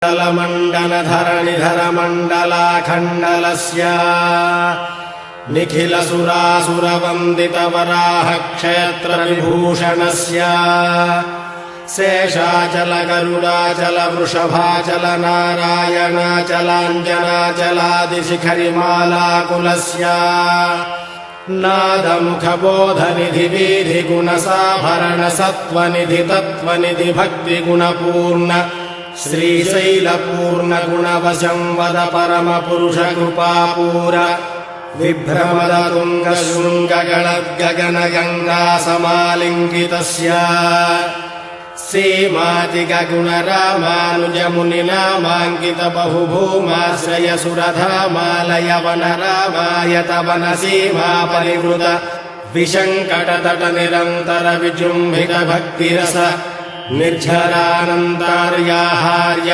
मण्डलधरणिधरमण्डलाखण्डलस्य निखिलसुरासुरवन्दितवराह क्षेत्रविभूषणस्य शेषाचल गरुडाचल वृषभाचल नारायणाचलाञ्जनाचलादिशिखरिमालाकुलस्य नादमुखबोधनिधिवीधिगुणसाभरण सत्त्वनिधि तत्त्वनिधि भक्तिगुणपूर्ण श्रीशैलपूर्ण गुणवशं वद परमपुरुषकृपापूर विभ्रमद तुङ्गशृङ्गगणद्गगनगङ्गासमालिङ्गितस्य सीमातिगगुणरामानुजमुनिनामाङ्कित बहुभूमाश्रयसुरधामालयवनरामायत वनसीमापरिवृत विशङ्कटतट निरन्तर विजृम्भित भक्तिरस निर्झरानन्तार्याहार्य